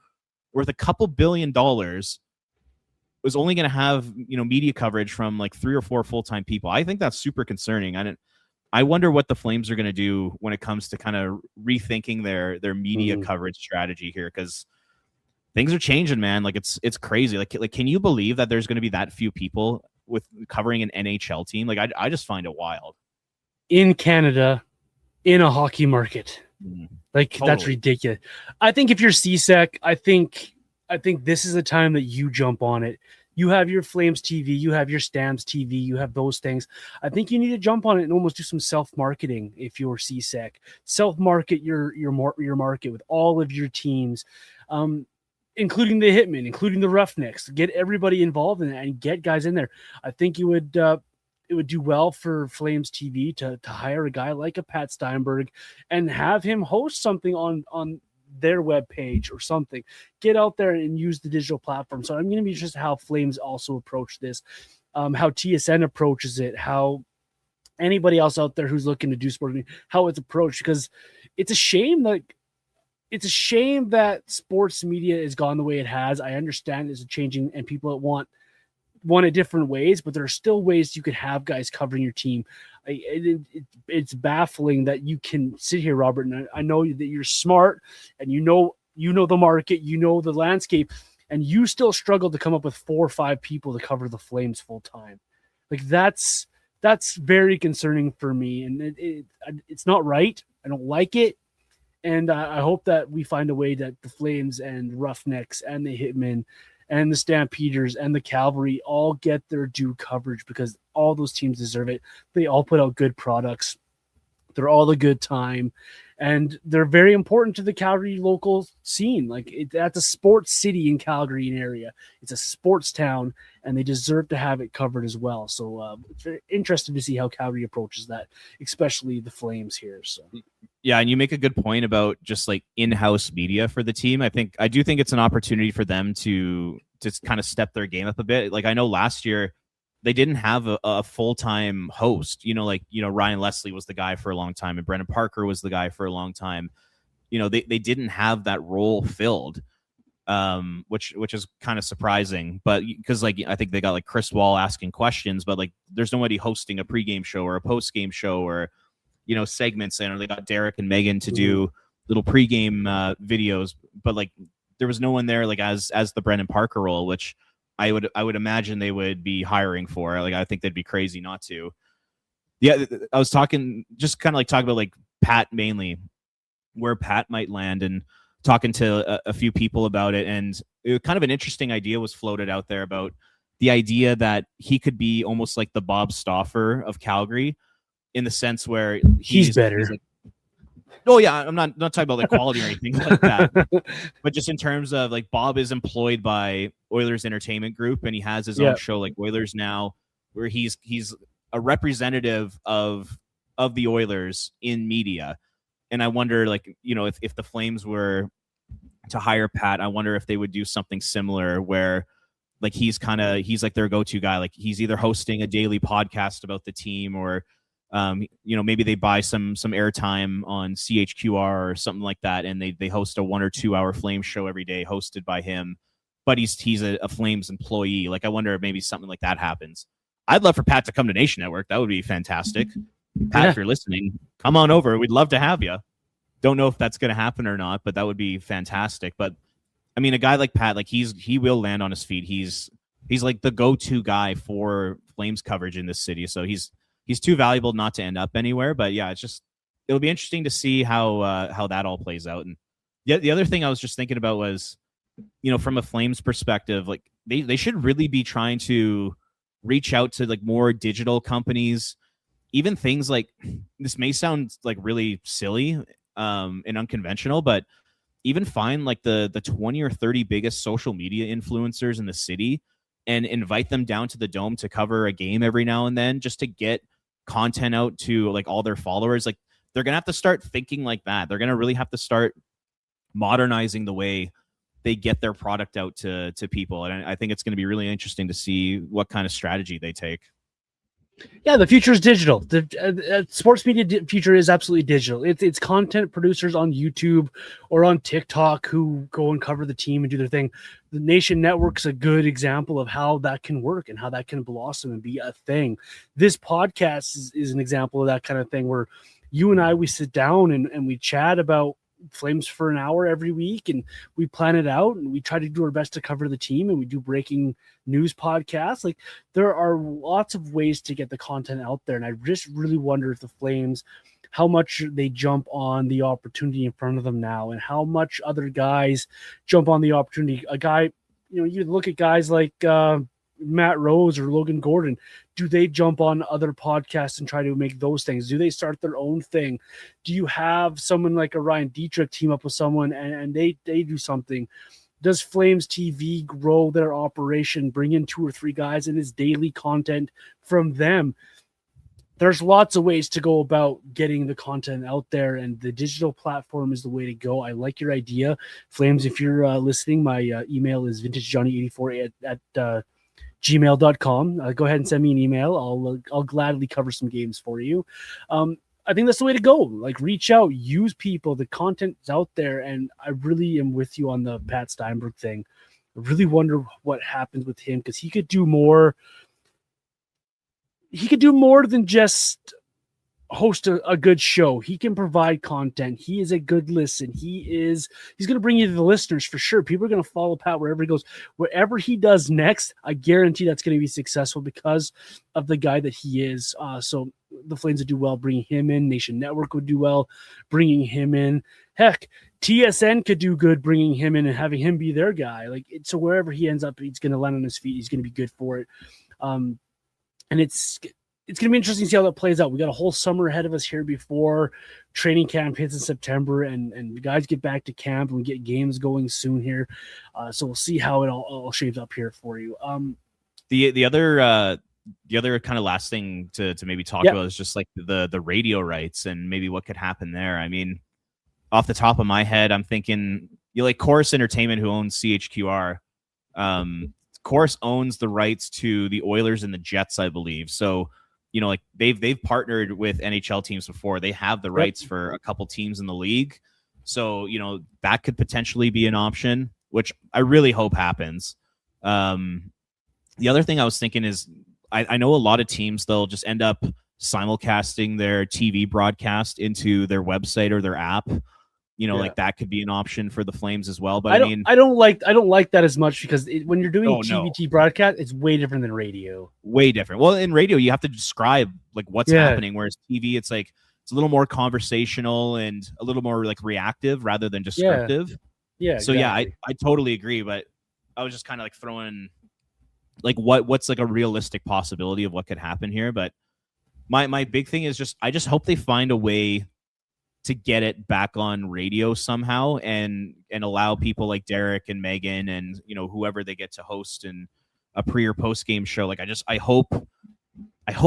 worth a couple $2 billion was only going to have, media coverage from like 3 or 4 full-time people. I think that's super concerning. I wonder what the Flames are going to do when it comes to kind of rethinking their media coverage strategy here, because things are changing, man. Like it's crazy. Like can you believe that there's going to be that few people with covering an NHL team? Like I just find it wild. In Canada, in a hockey market. Like totally. That's ridiculous. I think if you're CSEC, I think this is the time that you jump on it. You have your Flames TV, you have your Stamps TV, you have those things. I think you need to jump on it and almost do some self-marketing if you're CSEC. Self-market your market with all of your teams, including the Hitmen, including the Roughnecks. Get everybody involved in it and get guys in there. I think you would it would do well for Flames TV to hire a guy like a Pat Steinberg and have him host something on their webpage or something. Get out there and use the digital platform. So I'm going to be interested how Flames also approach this, how TSN approaches it, how anybody else out there who's looking to do sports, how it's approached, because it's a shame that sports media has gone the way it has. I understand it's changing and people that want it different ways, but there are still ways you could have guys covering your team. It's baffling that you can sit here, Robert, and I know that you're smart and you know the market, you know the landscape, and you still struggle to come up with 4 or 5 people to cover the Flames full time. Like that's very concerning for me, and it's not right. I don't like it, and I hope that we find a way that the Flames and Roughnecks and the Hitmen and the Stampeders and the Calgary all get their due coverage, because all those teams deserve it. They all put out good products. They're all a good time, and they're very important to the Calgary local scene. Like that's a sports city in Calgary area. It's a sports town, and they deserve to have it covered as well. So it's very interesting to see how Calgary approaches that, especially the Flames here. So. Yeah, and you make a good point about just like in-house media for the team. I do think it's an opportunity for them to kind of step their game up a bit. Like I know last year they didn't have a full-time host. Ryan Leslie was the guy for a long time, and Brendan Parker was the guy for a long time. They didn't have that role filled, which is kind of surprising. But because I think they got like Chris Wall asking questions, but like there's nobody hosting a pregame show or a postgame show or segments in, or they got Derek and Megan to do little pregame videos, but like there was no one there like as the Brendan Parker role, which I would imagine they would be hiring for. Like I think they'd be crazy not to. Yeah, I was talking about like Pat mainly, where Pat might land, and talking to a few people about it, and kind of an interesting idea was floated out there about the idea that he could be almost like the Bob Stauffer of Calgary, in the sense where he's better. Oh yeah, I'm not talking about like quality or anything like that, but just in terms of like Bob is employed by Oilers Entertainment Group, and he has his own show like Oilers Now, where he's a representative of the Oilers in media. And I wonder, like, if the Flames were to hire Pat, I wonder if they would do something similar where like he's like their go-to guy. Like he's either hosting a daily podcast about the team, or maybe they buy some airtime on CHQR or something like that, and they host a 1 or 2 hour Flames show every day hosted by him, but he's a Flames employee. Like I wonder if maybe something like that happens. I'd love for Pat to come to Nation Network. That would be fantastic. Pat, if you're listening, come on over. We'd love to have you. Don't know if that's going to happen or not, but that would be fantastic. But I mean, a guy like Pat, like he will land on his feet. He's like the go-to guy for Flames coverage in this city. So he's too valuable not to end up anywhere. But yeah, it'll be interesting to see how that all plays out. And the other thing I was just thinking about was, from a Flames perspective, like they should really be trying to reach out to like more digital companies, even things like, this may sound like really silly and unconventional, but even find like the 20 or 30 biggest social media influencers in the city and invite them down to the Dome to cover a game every now and then, just to get content out to like all their followers. Like, they're gonna have to start thinking like that. They're gonna really have to start modernizing the way they get their product out to people. And I think it's going to be really interesting to see what kind of strategy they take. Yeah, the future is digital. The sports media future is absolutely digital. It's content producers on YouTube or on TikTok who go and cover the team and do their thing. The Nation Network's a good example of how that can work and how that can blossom and be a thing. This podcast is an example of that kind of thing, where you and I, we sit down and we chat about Flames for an hour every week, and we plan it out and we try to do our best to cover the team, and we do breaking news podcasts. Like, there are lots of ways to get the content out there, and I just really wonder if the Flames, how much they jump on the opportunity in front of them now, and how much other guys jump on the opportunity. A guy, you look at guys like Matt Rose or Logan Gordon. Do they jump on other podcasts and try to make those things? Do they start their own thing? Do you have someone like a Ryan Dietrich team up with someone and they do something? Does Flames TV grow their operation, bring in 2 or 3 guys, and it's daily content from them? There's lots of ways to go about getting the content out there, and the digital platform is the way to go. I like your idea. Flames, if you're listening, my email is vintagejohnny84 at gmail.com. Go ahead and send me an email. I'll gladly cover some games for you. I think that's the way to go. Like, reach out, use people. The content's out there, and I really am with you on the Pat Steinberg thing. I really wonder what happens with him, because he could do more. He could do more than just host a good show. He can provide content. He is a good listen. He's going to bring you to the listeners for sure. People are going to follow Pat wherever he goes. Wherever he does next, I guarantee that's going to be successful because of the guy that he is. So the Flames would do well bringing him in. Nation Network would do well bringing him in. Heck, TSN could do good bringing him in and having him be their guy. So wherever he ends up, he's going to land on his feet. He's going to be good for it. And it's going to be interesting to see how that plays out. We got a whole summer ahead of us here before training camp hits in September, and the guys get back to camp, and we get games going soon here. So we'll see how it all shapes up here for you. The other kind of last thing to maybe talk about is just like the radio rights and maybe what could happen there. I mean, off the top of my head, I'm thinking like Chorus Entertainment, who owns CHQR. Chorus owns the rights to the Oilers and the Jets, I believe. So, like they've partnered with NHL teams before. They have the rights for a couple teams in the league. So, that could potentially be an option, which I really hope happens. The other thing I was thinking is I know a lot of teams, they'll just end up simulcasting their TV broadcast into their website or their app. Like that could be an option for the Flames as well. But I don't like that as much, because when you're doing TVT broadcast, it's way different than radio. Way different. Well, in radio, you have to describe like what's happening, whereas TV, it's like it's a little more conversational and a little more like reactive rather than descriptive. Yeah. So exactly. I totally agree. But I was just kind of like throwing like what's like a realistic possibility of what could happen here. But my big thing is I just hope they find a way to get it back on radio somehow and allow people like Derek and Megan and whoever they get to host in a pre or post game show. Like I hope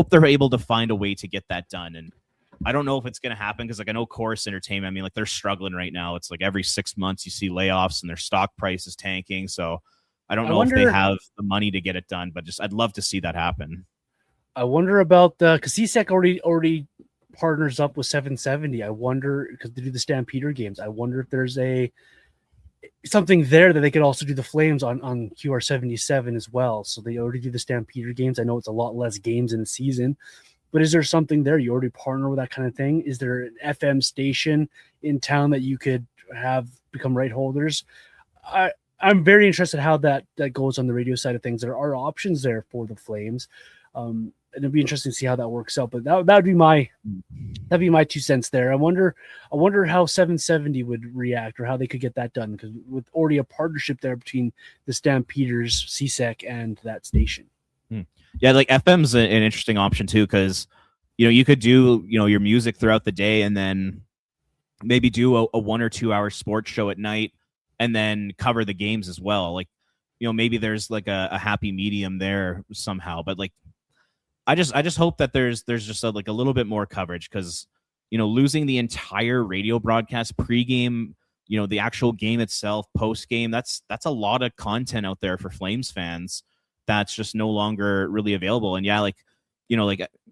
they're able to find a way to get that done. And I don't know if it's going to happen, because like I know Chorus Entertainment, I mean, like they're struggling right now. It's like every 6 months you see layoffs and their stock price is tanking. So I don't know if they have the money to get it done, but I'd love to see that happen. I wonder about because CSEC already partners up with 770. I wonder, because they do the Stampeder games, I wonder if there's something there that they could also do the Flames on QR77 as well. So they already do the Stampeder games. I know it's a lot less games in the season, but is there something there? You already partner with that kind of thing? Is there an FM station in town that you could have become right holders? I'm very interested how that goes on the radio side of things. There are options there for the Flames. And it'd be interesting to see how that works out. But that would be my That'd be my 2 cents there. I wonder how 770 would react, or how they could get that done, because with already a partnership there between the Stampeders, CSEC, and that station. Yeah, like FM's an interesting option too, because you could do your music throughout the day, and then maybe do a 1 or 2 hour sports show at night, and then cover the games as well. Like, maybe there's like a happy medium there somehow. But like, I just hope that there's just a little bit more coverage, because losing the entire radio broadcast pregame, the actual game itself, post game, that's a lot of content out there for Flames fans that's just no longer really available. And yeah, like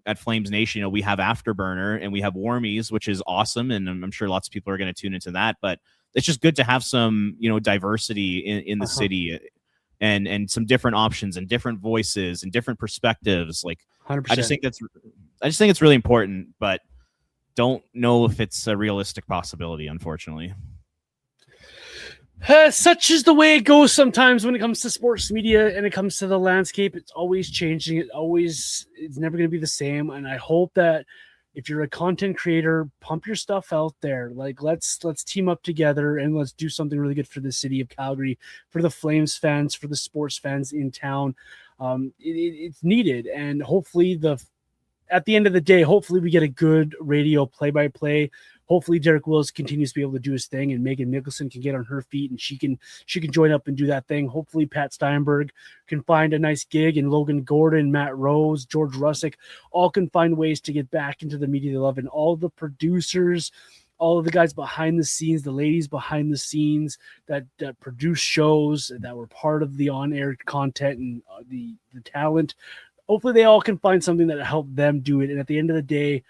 at Flames Nation, we have Afterburner and we have Warmies, which is awesome, and I'm sure lots of people are going to tune into that. But it's just good to have some diversity in the city, and some different options and different voices and different perspectives. Like, 100%. I just think it's really important, but don't know if it's a realistic possibility, unfortunately. Such is the way it goes sometimes when it comes to sports media and it comes to the landscape. It's always changing. It's never going to be the same. And I hope that if you're a content creator, pump your stuff out there. Like, let's team up together and let's do something really good for the city of Calgary, for the Flames fans, for the sports fans in town. It's needed. And hopefully at the end of the day, hopefully we get a good radio play-by-play. Hopefully Derek Wills continues to be able to do his thing, and Megan Nicholson can get on her feet and she can join up and do that thing. Hopefully Pat Steinberg can find a nice gig, and Logan Gordon, Matt Rose, George Russick all can find ways to get back into the media they love. And all the producers, all of the guys behind the scenes, the ladies behind the scenes that produce shows, that were part of the on-air content and the talent, hopefully they all can find something that help them do it. And at the end of the day,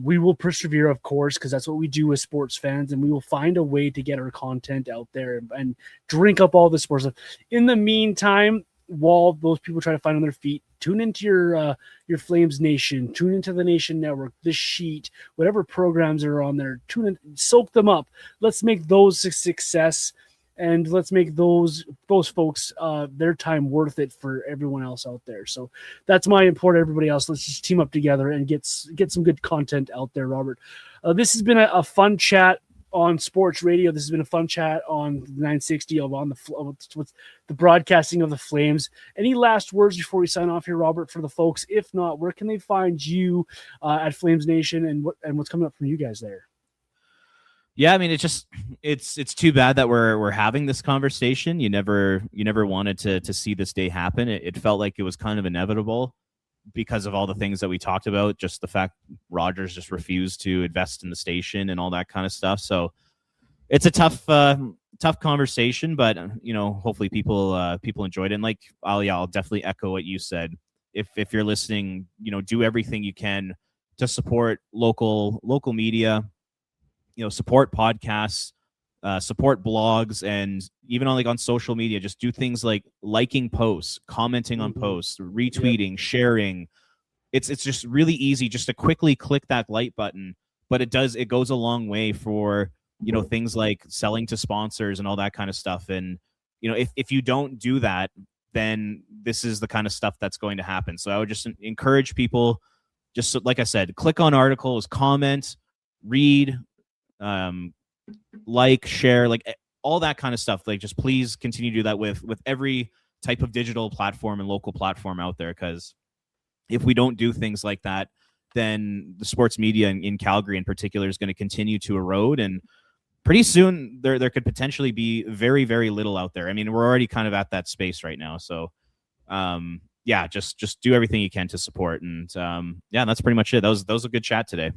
we will persevere, of course, because that's what we do as sports fans, and we will find a way to get our content out there and drink up all the sports stuff. In the meantime, while those people try to find on their feet, tune into your Flames Nation, tune into the Nation Network, the Sheet, whatever programs are on there, tune in, soak them up. Let's make those a success, and let's make those folks their time worth it for everyone else out there. So that's my import to everybody else. Let's just team up together and get some good content out there, Robert. This has been a fun chat on sports radio. This has been a fun chat on 960 on the broadcasting of the Flames. Any last words before we sign off here, Robert, for the folks? If not, where can they find you at Flames Nation, and what's coming up from you guys there? Yeah, I mean, it's too bad that we're having this conversation. You never wanted to see this day happen. It felt like it was kind of inevitable because of all the things that we talked about. Just the fact Rogers just refused to invest in the station and all that kind of stuff. So it's a tough conversation, but hopefully people enjoyed it. And like, I'll definitely echo what you said. If you're listening, do everything you can to support local media. Support podcasts, support blogs, and even on social media, just do things like liking posts, commenting on posts, retweeting, sharing. It's just really easy just to quickly click that like button, but it goes a long way for things like selling to sponsors and all that kind of stuff. And if you don't do that, then this is the kind of stuff that's going to happen. So I would just encourage people, just like I said, click on articles, comment, read, like, share, like all that kind of stuff. Like, just please continue to do that with every type of digital platform and local platform out there, because if we don't do things like that, then the sports media in Calgary in particular is going to continue to erode, and pretty soon there could potentially be very, very little out there. I mean, we're already kind of at that space right now. So yeah, just do everything you can to support. And yeah, that's pretty much it. That was a good chat today.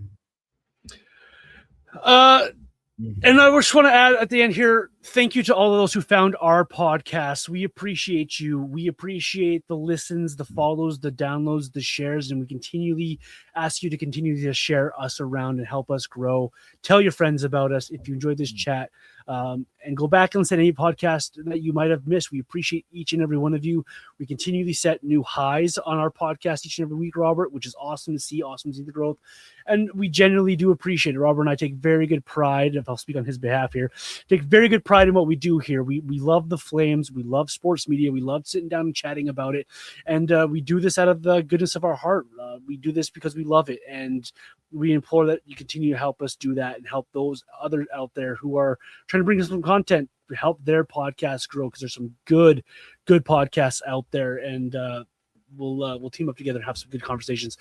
And I just want to add at the end here, thank you to all of those who found our podcast. We appreciate you. We appreciate the listens, the follows, the downloads, the shares, and we continually ask you to continue to share us around and help us grow. Tell your friends about us if you enjoyed this chat. And go back and listen to any podcast that you might have missed. We appreciate each and every one of you. We continually set new highs on our podcast each and every week, Robert, which is awesome to see the growth. And we genuinely do appreciate it. Robert and I take very good pride, if I'll speak on his behalf here, take very good pride pride in what we do here. We love the Flames. We love sports media. We love sitting down and chatting about it. And we do this out of the goodness of our heart. We do this because we love it. And we implore that you continue to help us do that and help those others out there who are trying to bring us some content to help their podcast grow, because there's some good podcasts out there. And we'll team up together and have some good conversations.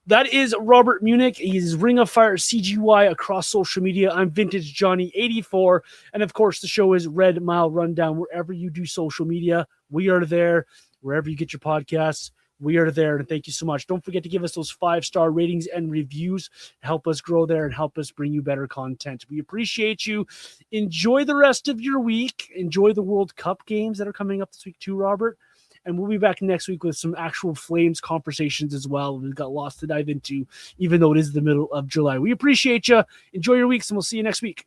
That is Robert Munich. He's Ring of Fire CGY across social media. I'm Vintage Johnny 84. And of course, the show is Red Mile Rundown. Wherever you do social media, we are there. Wherever you get your podcasts, we are there. And thank you so much. Don't forget to give us those 5-star ratings and reviews. Help us grow there and help us bring you better content. We appreciate you. Enjoy the rest of your week. Enjoy the World Cup games that are coming up this week too, Robert. And we'll be back next week with some actual Flames conversations as well. We've got lots to dive into, even though it is the middle of July. We appreciate you. Enjoy your weeks, and we'll see you next week.